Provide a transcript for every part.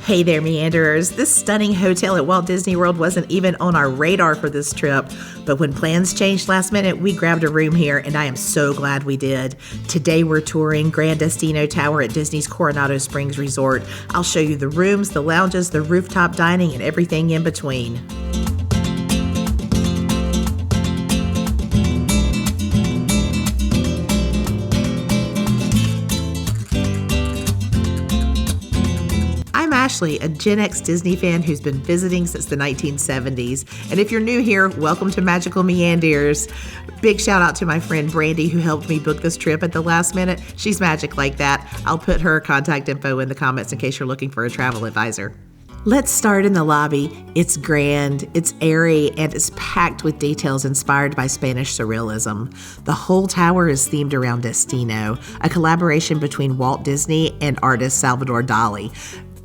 Hey there, Meanderers. This stunning hotel at Walt Disney World wasn't even on our radar for this trip, but when plans changed last minute, we grabbed a room here, and I am so glad we did. Today, we're touring Gran Destino Tower at Disney's Coronado Springs Resort. I'll show you the rooms, the lounges, the rooftop dining, and everything in between. I'm Ashley, a Gen X Disney fan who's been visiting since the 1970s. And if you're new here, welcome to Magical Meanders. Big shout out to my friend Brandy who helped me book this trip at the last minute. She's magic like that. I'll put her contact info in the comments in case you're looking for a travel advisor. Let's start in the lobby. It's grand, it's airy, and it's packed with details inspired by Spanish surrealism. The whole tower is themed around Destino, a collaboration between Walt Disney and artist Salvador Dali.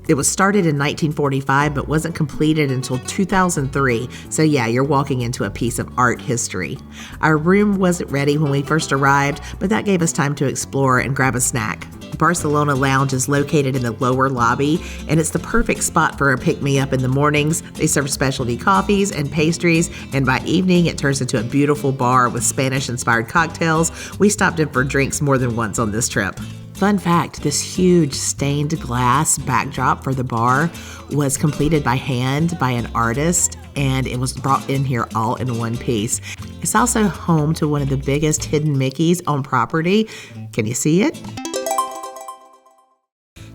It was started in 1945 but wasn't completed until 2003, so yeah, you're walking into a piece of art history. Our room wasn't ready when we first arrived, but that gave us time to explore and grab a snack. Barcelona Lounge is located in the lower lobby, and it's the perfect spot for a pick-me-up in the mornings. They serve specialty coffees and pastries, and by evening it turns into a beautiful bar with Spanish-inspired cocktails. We stopped in for drinks more than once on this trip. Fun fact, this huge stained glass backdrop for the bar was completed by hand by an artist, and it was brought in here all in one piece. It's also home to one of the biggest hidden Mickeys on property. Can you see it?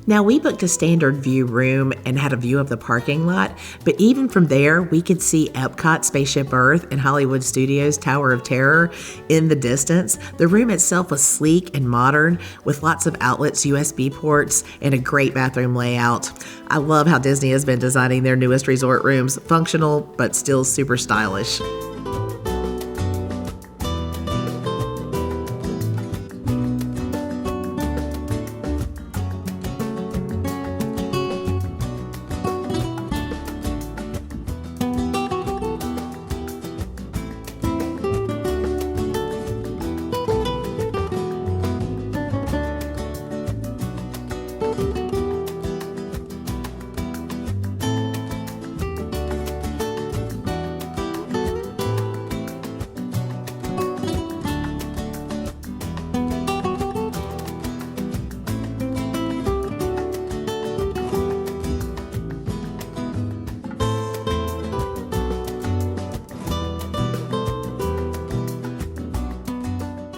Now, we booked a standard view room and had a view of the parking lot, but even from there, we could see EPCOT, Spaceship Earth, and Hollywood Studios, Tower of Terror in the distance. The room itself was sleek and modern with lots of outlets, USB ports, and a great bathroom layout. I love how Disney has been designing their newest resort rooms, functional, but still super stylish.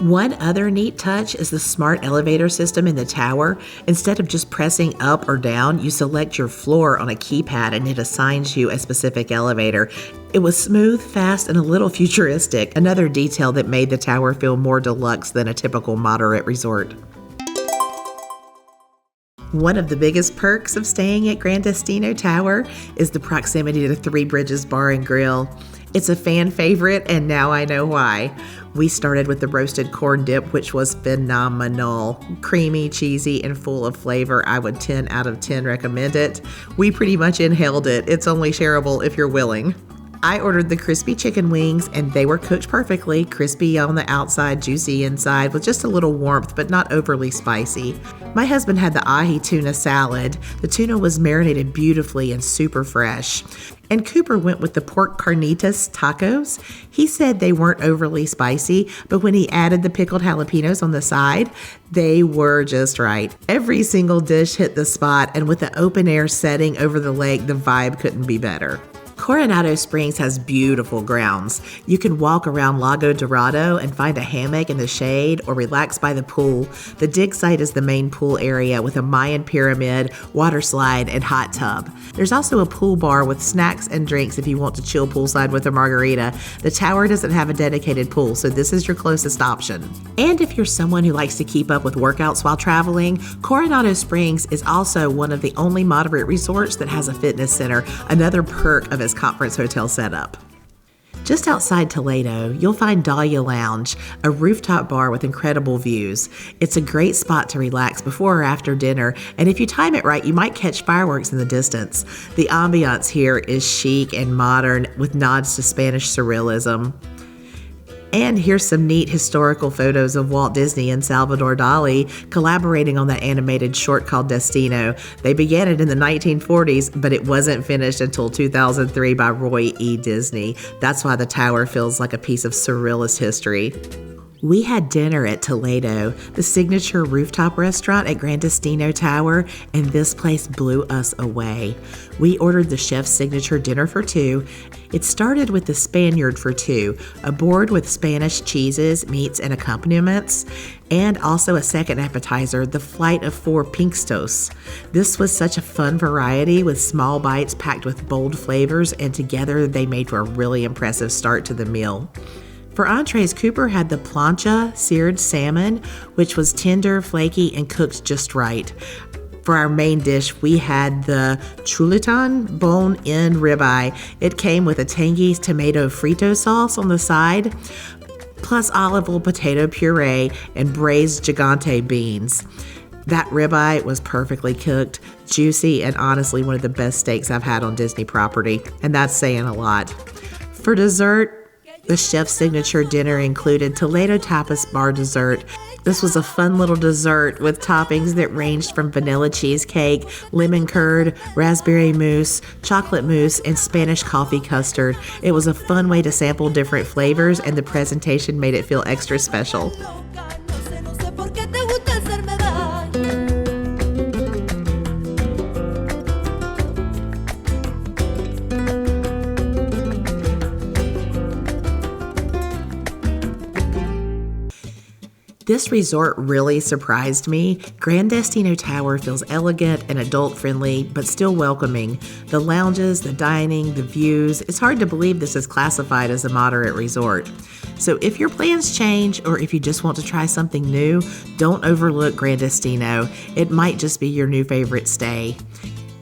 One other neat touch is the smart elevator system in the tower. Instead of just pressing up or down, you select your floor on a keypad and it assigns you a specific elevator. It was smooth, fast, and a little futuristic, another detail that made the tower feel more deluxe than a typical moderate resort. One of the biggest perks of staying at Gran Destino Tower is the proximity to Three Bridges Bar and Grill. It's a fan favorite, and now I know why. We started with the roasted corn dip, which was phenomenal. Creamy, cheesy, and full of flavor. I would 10 out of 10 recommend it. We pretty much inhaled it. It's only shareable if you're willing. I ordered the crispy chicken wings, and they were cooked perfectly, crispy on the outside, juicy inside, with just a little warmth, but not overly spicy. My husband had the ahi tuna salad. The tuna was marinated beautifully and super fresh. And Cooper went with the pork carnitas tacos. He said they weren't overly spicy, but when he added the pickled jalapenos on the side, they were just right. Every single dish hit the spot, and with the open air setting over the lake, the vibe couldn't be better. Coronado Springs has beautiful grounds. You can walk around Lago Dorado and find a hammock in the shade or relax by the pool. The dig site is the main pool area with a Mayan pyramid, water slide, and hot tub. There's also a pool bar with snacks and drinks if you want to chill poolside with a margarita. The tower doesn't have a dedicated pool, so this is your closest option. And if you're someone who likes to keep up with workouts while traveling, Coronado Springs is also one of the only moderate resorts that has a fitness center, another perk of its conference hotel setup. Just outside Toledo, you'll find Dahlia Lounge, a rooftop bar with incredible views. It's a great spot to relax before or after dinner, and if you time it right, you might catch fireworks in the distance. The ambiance here is chic and modern with nods to Spanish surrealism. And here's some neat historical photos of Walt Disney and Salvador Dali collaborating on that animated short called Destino. They began it in the 1940s, but it wasn't finished until 2003 by Roy E. Disney. That's why the tower feels like a piece of surrealist history. We had dinner at Toledo, the signature rooftop restaurant at Gran Destino Tower, and this place blew us away. We ordered the chef's signature dinner for two. It started with the Spaniard for two, a board with Spanish cheeses, meats, and accompaniments, and also a second appetizer, the Flight of Four Pinkstos. This was such a fun variety with small bites packed with bold flavors, and together they made for a really impressive start to the meal. For entrees, Cooper had the plancha seared salmon, which was tender, flaky, and cooked just right. For our main dish, we had the chuletan bone-in ribeye. It came with a tangy tomato frito sauce on the side, plus olive oil potato puree and braised gigante beans. That ribeye was perfectly cooked, juicy, and honestly one of the best steaks I've had on Disney property, and that's saying a lot. For dessert, the chef's signature dinner included Toledo Tapas bar dessert. This was a fun little dessert with toppings that ranged from vanilla cheesecake, lemon curd, raspberry mousse, chocolate mousse, and Spanish coffee custard. It was a fun way to sample different flavors, and the presentation made it feel extra special. This resort really surprised me. Gran Destino Tower feels elegant and adult-friendly, but still welcoming. The lounges, the dining, the views, it's hard to believe this is classified as a moderate resort. So if your plans change or if you just want to try something new, don't overlook Gran Destino. It might just be your new favorite stay.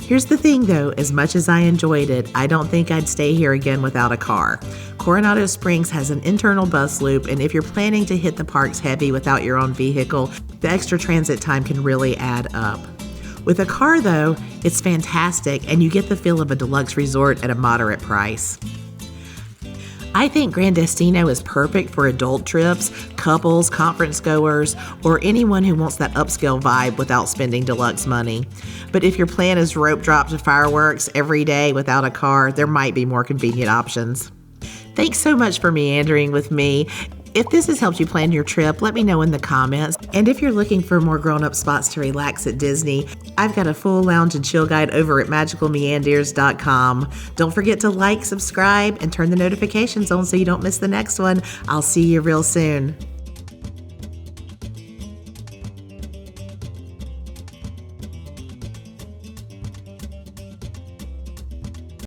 Here's the thing though, as much as I enjoyed it, I don't think I'd stay here again without a car. Coronado Springs has an internal bus loop, and if you're planning to hit the parks heavy without your own vehicle, the extra transit time can really add up. With a car though, it's fantastic and you get the feel of a deluxe resort at a moderate price. I think Gran Destino is perfect for adult trips, couples, conference goers, or anyone who wants that upscale vibe without spending deluxe money. But if your plan is rope drop to fireworks every day without a car, there might be more convenient options. Thanks so much for meandering with me. If this has helped you plan your trip, let me know in the comments. And if you're looking for more grown-up spots to relax at Disney, I've got a full lounge and chill guide over at magicalmeanders.com. Don't forget to like, subscribe, and turn the notifications on so you don't miss the next one. I'll see you real soon.